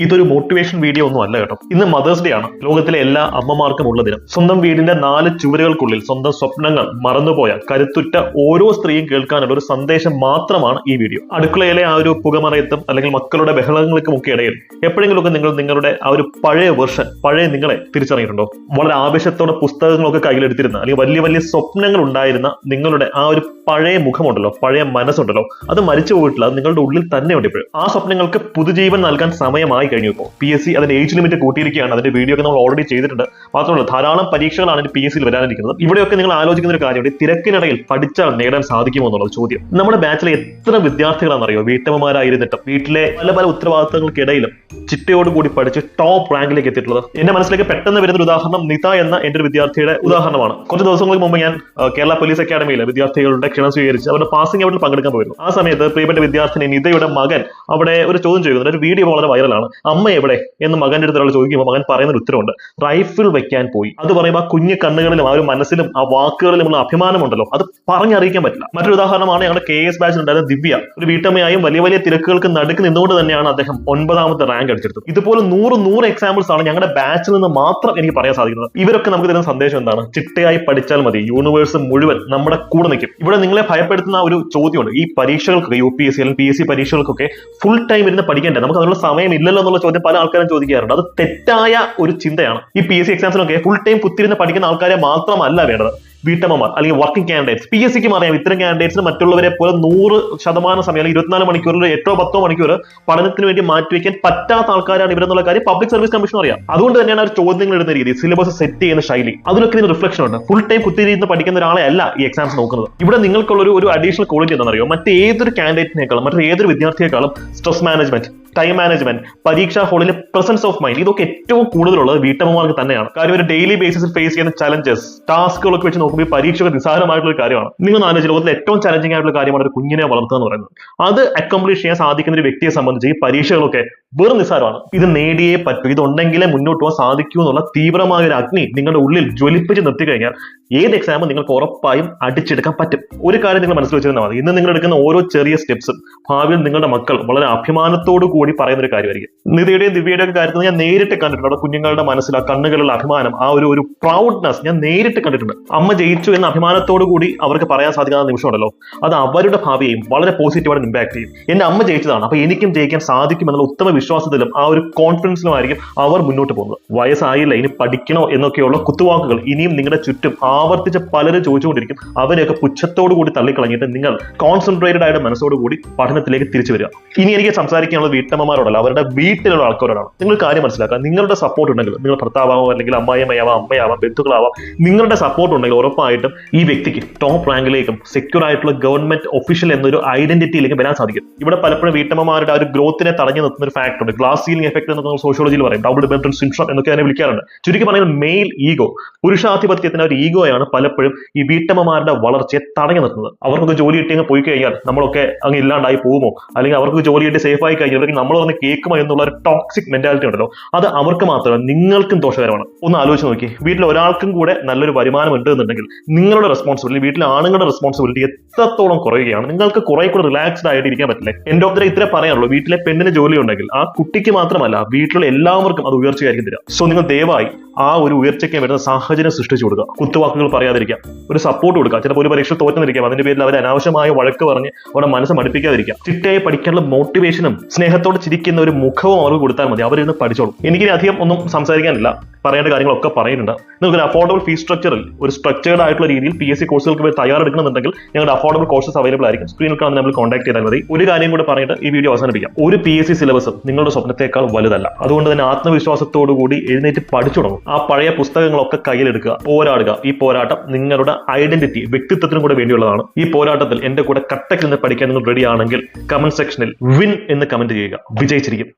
ഇതൊരു motivation video ഒന്നും അല്ല കേട്ടോ. ഇന്ന് മദേഴ്സ് ഡേ ആണ്. ലോകത്തിലെ എല്ലാ അമ്മമാർക്കും ഉള്ള ദിനം. സ്വന്തം വീടിന്റെ 4 ചുവരുകൾക്കുള്ളിൽ സ്വന്തം സ്വപ്നങ്ങൾ മറന്നുപോയ കരുത്തുറ്റ ഓരോ സ്ത്രീയും കേൾക്കാനുള്ള ഒരു സന്ദേശം മാത്രമാണ് ഈ വീഡിയോ. അടുക്കളയിലെ ആ ഒരു പുകമറയത്തും അല്ലെങ്കിൽ മക്കളുടെ ബഹളങ്ങൾക്കും ഒക്കെ ഇടയിൽ എപ്പോഴെങ്കിലുമൊക്കെ നിങ്ങൾ നിങ്ങളുടെ ആ ഒരു പഴയ വെർഷൻ, പഴയ നിങ്ങളെ തിരിച്ചറിഞ്ഞിട്ടുണ്ടോ? വളരെ ആവേശത്തോടെ പുസ്തകങ്ങളൊക്കെ കയ്യിലെടുത്തിരുന്ന അല്ലെങ്കിൽ വലിയ വലിയ സ്വപ്നങ്ങൾ ഉണ്ടായിരുന്ന നിങ്ങളുടെ ആ ഒരു പഴയ മുഖമുണ്ടല്ലോ, പഴയ മനസ്സുണ്ടല്ലോ, അത് മരിച്ചു പോയിട്ടില്ല. അത് നിങ്ങളുടെ ഉള്ളിൽ തന്നെ ഉണ്ട് ഇപ്പോഴും. ആ സ്വപ്നങ്ങൾക്ക് പുതുജീവൻ നൽകാൻ സമയമായി കഴിഞ്ഞു. ഇപ്പോൾ PSC അതിന്റെ ഏജ് ലിമിറ്റ് കൂട്ടിയിരിക്കുകയാണ്. അതിന്റെ വീഡിയോ ഒക്കെ നമ്മൾ ഓൾറെഡി ചെയ്തിട്ടുണ്ട്. മാത്രമല്ല ധാരാളം പരീക്ഷകളാണ് PSCയിൽ വരാനിരിക്കുന്നത്. ഇവിടെയൊക്കെ നിങ്ങൾ ആലോചിക്കുന്ന ഒരു കാര്യമുണ്ട്, തിരക്കിനിടയിൽ പഠിച്ചാൽ നേടാൻ സാധിക്കുമോ എന്നുള്ളത് ചോദ്യം. നമ്മുടെ ബാച്ചിലെ എത്ര വിദ്യാർത്ഥികളാണെന്നറിയോ വീട്ടമ്മമാരായിരുന്നിട്ടും വീട്ടിലെ പല പല ഉത്തരവാദിത്തങ്ങൾക്കിടയിലും ചിട്ടയോടുകൂടി പഠിച്ച് ടോപ്പ് റാങ്കിലേക്ക് എത്തിയിട്ടുള്ളത്. എന്റെ മനസ്സിലേക്ക് പെട്ടെന്ന് വരുന്ന ഒരു ഉദാഹരണം നിത എന്ന എന്റെ ഒരു വിദ്യാർത്ഥിയുടെ ഉദാഹരണമാണ്. കുറച്ച് ദിവസങ്ങൾക്ക് മുമ്പ് ഞാൻ കേരള പോലീസ് അക്കാഡമിയിലെ വിദ്യാർത്ഥികളുടെ ക്ഷണം സ്വീകരിച്ച് അവരുടെ പാസിംഗ് ഔട്ടിൽ പങ്കെടുക്കാൻ പോയിരുന്നു. ആ സമയത്ത് പ്രിയപ്പെട്ട വിദ്യാർത്ഥിനി നിതയുടെ മകൻ അവിടെ ഒരു ചോദ്യം ചോദിക്കുന്നുണ്ട്. ഒരു വീഡിയോ വളരെ വൈറലാണ്. അമ്മ എവിടെ എന്ന് മകന്റെ അടുത്ത് ഒരാൾ ചോദിക്കുമ്പോൾ മകൻ പറയുന്ന ഒരു ഉത്തരവുണ്ട്, റൈഫിൾ വെക്കാൻ പോയി. അത് പറയുമ്പോൾ ആ കുഞ്ഞു കണ്ണുകളിലും ആ ഒരു മനസ്സിലും ആ വാക്കുകളിലുമുള്ള അഭിമാനമുണ്ടല്ലോ, അത് പറഞ്ഞറിയിക്കാൻ പറ്റില്ല. മറ്റൊരു ഉദാഹരണമാണ് ഞങ്ങളുടെ KS ബാച്ചിൽ ഉണ്ടായിരുന്ന ദിവ്യ. ഒരു വീട്ടമ്മയായും വലിയ വലിയ തിരക്കുകൾക്ക് നടുക്ക് നിന്നുകൊണ്ട് തന്നെയാണ് അദ്ദേഹം 9ാമത്തെ റാങ്ക് അടിച്ചെടുത്തത്. ഇതുപോലെ 100 എക്സാമ്പിൾസ് ആണ് ഞങ്ങളുടെ ബാച്ചിൽ നിന്ന് മാത്രം എനിക്ക് പറയാൻ സാധിക്കുന്നത്. ഇവരൊക്കെ നമുക്ക് തരുന്ന സന്ദേശം എന്താണ്? ചിട്ടയായി പഠിച്ചാൽ മതി, യൂണിവേഴ്സ് മുഴുവൻ നമ്മുടെ കൂടെ നിൽക്കും. ഇവിടെ നിങ്ങളെ ഭയപ്പെടുത്തുന്ന ഒരു ചോദ്യമുണ്ട്. ഈ പരീക്ഷകൾക്കൊക്കെ UPSC അല്ലെങ്കിൽ PSC പരീക്ഷകൾക്കൊക്കെ ഫുൾ ടൈം ഇരുന്ന് പഠിക്കണ്ടേ, നമുക്ക് അതിനുള്ള സമയം ഇല്ലല്ലോ എന്നുള്ള ചോദ്യം പല ആൾക്കാരും ചോദിക്കാറുണ്ട്. അത് തെറ്റായ ഒരു ചിന്തയാണ്. ഈ PSC എക്സാംസിനൊക്കെ ഫുൾ ടൈം കുത്തിരുന്ന് പഠിക്കുന്ന ആൾക്കാരെ മാത്രമല്ല വേണ്ടത്, വീട്ടമ്മമാർ അല്ലെങ്കിൽ വർക്കിംഗ് കാൻഡിഡേറ്റ്സ്. PSCക്കും അറിയാം ഇത്തരം കാൻഡിഡേറ്റ്സിന് മറ്റുള്ളവരെ പോലെ 100% സമയം അല്ലെങ്കിൽ 24 മണിക്കൂറിൽ 8-10 മണിക്കൂർ പഠനത്തിന് വേണ്ടി മാറ്റിവെക്കാൻ പറ്റാത്ത ആൾക്കാരാണ് ഇവരെന്നുള്ള കാര്യം പബ്ലിക് സർവീസ് കമ്മീഷൻ അറിയാം. അതുകൊണ്ട് തന്നെയാണ് അവർ ചോദ്യങ്ങൾ ഇടുന്ന രീതി, സിലബസ് സെറ്റ് ചെയ്യുന്ന ശൈലി, അതിലൊക്കെ ഇതിന് റിഫ്ലക്ഷൻ ഉണ്ട്. ഫുൾ ടൈം കുത്തിയിരുന്ന് പഠിക്കുന്ന ഒരാളെ അല്ല ഈ എക്സാംസ് നോക്കുന്നത്. ഇവിടെ നിങ്ങൾക്കുള്ള ഒരു അഡീഷണൽ ക്വാളിറ്റി എന്താണെന്നറിയോ? മറ്റേതൊരു കാൻഡിഡേറ്റിനേക്കാളും മറ്റേതൊരു വിദ്യാർത്ഥിയെക്കാളും സ്ട്രെസ് മാനേജ്മെന്റ്, ടൈം മാനേജ്മെന്റ്, പരീക്ഷാ ഹാളിലെ പ്രസൻസ് ഓഫ് മൈൻഡ്, ഇതൊക്കെ ഏറ്റവും കൂടുതലുള്ളത് വീട്ടമ്മമാർക്ക് തന്നെയാണ്. കാര്യം ഒരു ഡെയിലി ബേസിസിൽ ഫേസ് ചെയ്യുന്ന ചലഞ്ചസ്, ടാസ്കുകളൊക്കെ വെച്ച് നോക്കുമ്പോൾ ഈ പരീക്ഷ നിസ്സാരമായിട്ടുള്ള ഒരു കാര്യമാണ്. നിങ്ങൾ ആലോചിച്ച് ലോകത്തിൽ ഏറ്റവും ചലഞ്ചിങ് ആയിട്ടുള്ള കാര്യമാണ് ഒരു കുഞ്ഞിനെ വളർത്തുക എന്ന് പറയുന്നത്. അത് അക്കംപ്ലിഷ് ചെയ്യാൻ സാധിക്കുന്ന ഒരു വ്യക്തിയെ സംബന്ധിച്ച് ഈ പരീക്ഷകളൊക്കെ വെറും നിസ്സാരമാണ്. ഇത് നേടിയേ പറ്റൂ, ഇതുണ്ടെങ്കിലേ മുന്നോട്ട് പോകാൻ സാധിക്കൂ എന്നുള്ള തീവ്രമായ ഒരു അഗ്നി നിങ്ങളുടെ ഉള്ളിൽ ജ്വലിപ്പിച്ച് നിർത്തി കഴിഞ്ഞാൽ ഏത് എക്സാമും നിങ്ങൾക്ക് ഉറപ്പായും അടിച്ചെടുക്കാൻ പറ്റും. ഒരു കാര്യം നിങ്ങൾ മനസ്സിൽ വെച്ചിരുന്നാൽ മതി, ഇന്ന് നിങ്ങൾ എടുക്കുന്ന ഓരോ ചെറിയ സ്റ്റെപ്സും ഭാവിയിൽ നിങ്ങളുടെ മക്കൾ വളരെ അഭിമാനത്തോടു കൂടി പറയുന്ന ഒരു കാര്യമായിരിക്കും. നിതയുടെയും ദിവ്യയുടെയും ഒക്കെ കാര്യത്തിൽ ഞാൻ നേരിട്ട് കണ്ടിട്ടുണ്ട്. അവിടെ കുഞ്ഞുങ്ങളുടെ മനസ്സിൽ ആ കണ്ണുകളുള്ള അഭിമാനം, ആ ഒരു പ്രൗഡ്നെസ് ഞാൻ നേരിട്ട് കണ്ടിട്ടുണ്ട്. അമ്മ ജയിച്ചു എന്ന അഭിമാനത്തോടു കൂടി അവർക്ക് പറയാൻ സാധിക്കുന്ന നിമിഷമുണ്ടല്ലോ, അത് അവരുടെ ഭാവിയെയും വളരെ പോസിറ്റീവായിട്ട് ഇമ്പാക്ട് ചെയ്യും. എന്റെ അമ്മ ജയിച്ചതാണ്, അപ്പൊ എനിക്കും ജയിക്കാൻ സാധിക്കും എന്നുള്ള ഉത്തമ വിശ്വാസത്തിലും ആ ഒരു കോൺഫിഡൻസിലുമായിരിക്കും അവർ മുന്നോട്ട് പോകുന്നത്. വയസ്സായില്ല, ഇനി പഠിക്കണോ എന്നൊക്കെയുള്ള കുത്തുവാക്കുകൾ ഇനിയും നിങ്ങളുടെ ചുറ്റും ആവർത്തിച്ച് പലരും ചോദിച്ചുകൊണ്ടിരിക്കും. അവരെയൊക്കെ പുച്ഛത്തോടു കൂടി തള്ളിക്കളഞ്ഞിട്ട് നിങ്ങൾ കോൺസെൻട്രേറ്റഡ് ആയിട്ട് മനസ്സോടുകൂടി പഠനത്തിലേക്ക് തിരിച്ചു വരിക. ഇനി എനിക്ക് സംസാരിക്കാനുള്ള വീട്ടമ്മമാരോടല്ല, അവരുടെ വീട്ടിലുള്ള ആൾക്കാരോടാണ്. നിങ്ങൾ കാര്യം മനസ്സിലാക്കുക, നിങ്ങളുടെ സപ്പോർട്ട് ഉണ്ടെങ്കിൽ, നിങ്ങൾ ഭർത്താവാമോ അല്ലെങ്കിൽ അമ്മായിയമ്മയാവാം, അമ്മയാവാം, ബന്ധുക്കളാവാം, നിങ്ങളുടെ സപ്പോർട്ട് ഉണ്ടെങ്കിൽ ഉറപ്പായിട്ടും ഈ വ്യക്തിക്ക് ടോപ്പ് റാങ്കിലേക്കും സെക്യൂർ ആയിട്ടുള്ള ഗവൺമെന്റ് ഒഫീഷ്യൽ എന്നൊരു ഐഡന്റിറ്റിയിലേക്ക് വരാൻ സാധിക്കും. ഇവിടെ പലപ്പോഴും വീട്ടമ്മമാരുടെ ആ ഒരു ഗ്രോത്തിനെ തടഞ്ഞു നിർത്തുന്ന ഒരു ഫാക്ടർ ഉണ്ട്. ഗ്ലാസ് സീലിംഗ് എഫക്ട് എന്ന് നമ്മൾ സോഷ്യോളജിയിൽ പറയും, ഡബിൾ ബെഡ്റൂം സിൻഡ്രോം എന്നൊക്കെ അതിനെ വിളിക്കാറുണ്ട്. ചുരുക്കി പറഞ്ഞാൽ മെയിൽ ഈഗോ, പുരുഷാധിപത്യത്തിന്റെ ഒരു ഈഗോയാണ് പലപ്പോഴും ഈ വീട്ടമ്മമാരുടെ വളർച്ചയെ തടഞ്ഞു നിർത്തുന്നത്. അവർക്കൊക്കെ ജോലി കിട്ടി അങ്ങ് പോയി കഴിഞ്ഞാൽ നമ്മളൊക്കെ അങ്ങ് ഇല്ലാണ്ടായി പോകുമോ, അല്ലെങ്കിൽ അവർക്ക് ജോലി കിട്ടി സേഫ് ആയി കഴിഞ്ഞാൽ അല്ലെങ്കിൽ നമ്മൾ പറഞ്ഞ് കേൾക്കുമോ എന്നുള്ള ഒരു ടോക്സിക് മെന്റാലിറ്റി ഉണ്ടല്ലോ, അത് അവർക്ക് മാത്രമല്ല നിങ്ങൾക്കും ദോഷകരമാണ്. ഒന്ന് ആലോചിച്ച് നോക്കി, വീട്ടിൽ ഒരാൾക്കും കൂടെ നല്ലൊരു വരുമാനം ഉണ്ട് എന്നുണ്ടെങ്കിൽ നിങ്ങളുടെ റെസ്പോൺസിബിലിറ്റി, വീട്ടിലെ ആണുങ്ങളുടെ റെസ്പോൺസിബിലിറ്റി എത്രത്തോളം കുറയുകയാണ്. നിങ്ങൾക്ക് കുറെ കൂടെ റിലാക്സ്ഡ് ആയിട്ട് ഇരിക്കാൻ പറ്റില്ലേ? എൻഡ് ഓഫ് ദ ഡേ ഇത്രേ പറയാനുള്ളൂ, വീട്ടിലെ പെണ്ണിന് ജോലി ഉണ്ടെങ്കിൽ ആ കുട്ടിക്ക് മാത്രമല്ല വീട്ടിലുള്ള എല്ലാവർക്കും അത് ഉയർച്ചയായിരിക്കും തരിക. സോ നിങ്ങൾ ദയവായി ആ ഒരു ഉയർച്ചയ്ക്ക് വരുന്ന സാഹചര്യം സൃഷ്ടിച്ചു കൊടുക്കുക. കുത്തുവാക്കുകൾ പറയാതിരിക്കാം, ഒരു സപ്പോർട്ട് കൊടുക്കുക. ചിലപ്പോൾ ഒരു പരീക്ഷ തോറ്റുന്നിരിക്കാം, അതിന്റെ പേരിൽ അവരെ അനാവശ്യമായ വഴക്ക് പറഞ്ഞ് അവരുടെ മനസ്സ് മടുപ്പിക്കാതിരിക്കാം. ചിട്ടയായി പഠിക്കാനുള്ള മോട്ടിവേഷനും സ്നേഹത്തോടെ ചിരിക്കുന്ന ഒരു മുഖവും അവർക്ക് കൊടുത്താൽ മതി, അവരിന്ന് പഠിച്ചോളും. എനിക്കിനി അധികം ഒന്നും സംസാരിക്കാനില്ല, പറയേണ്ട കാര്യങ്ങളൊക്കെ പറയുന്നുണ്ട്. നിങ്ങൾക്ക് ഒരു അഫോർഡബിൾ ഫീസ് സ്ട്രക്ചറിൽ ഒരു സ്ട്രക്ചേർഡ് ആയിട്ടുള്ള രീതിയിൽ PSC കോഴ്സുകൾക്ക് വേണ്ടി തയ്യാറെടുക്കണമെന്നുണ്ടെങ്കിൽ ഞങ്ങളുടെ അഫോർഡബിൾ കോഴ്സസ് അവൈലബിൾ ആയിരിക്കും. സ്ക്രീനിൽ കാണുന്ന നമ്മൾ കോൺടാക്ട് ചെയ്താൽ മതി. ഒരു കാര്യം കൂടെ പറഞ്ഞിട്ട് ഈ വീഡിയോ അവസാനിപ്പിക്കാം. ഒരു PSC സിലബസും നിങ്ങളുടെ സ്വപ്നത്തെക്കാൾ വലുതല്ല. അതുകൊണ്ട് തന്നെ ആത്മവിശ്വാസത്തോടു കൂടി എഴുന്നേറ്റ് പഠിച്ചു തുടങ്ങും. ആ പഴയ പുസ്തകങ്ങളൊക്കെ കയ്യിലെടുക്കുക, പോരാടുക. ഈ പോരാട്ടം നിങ്ങളുടെ ഐഡന്റിറ്റി, വ്യക്തിത്വത്തിനും കൂടെ വേണ്ടിയുള്ളതാണ്. ഈ പോരാട്ടത്തിൽ എന്റെ കൂടെ കട്ടക്കിൽ നിന്ന് പഠിക്കാൻ നിങ്ങൾ റെഡി ആണെങ്കിൽ കമന്റ് സെക്ഷനിൽ വിൻ എന്ന് കമന്റ് ചെയ്യുക. വിജയിച്ചിരിക്കും.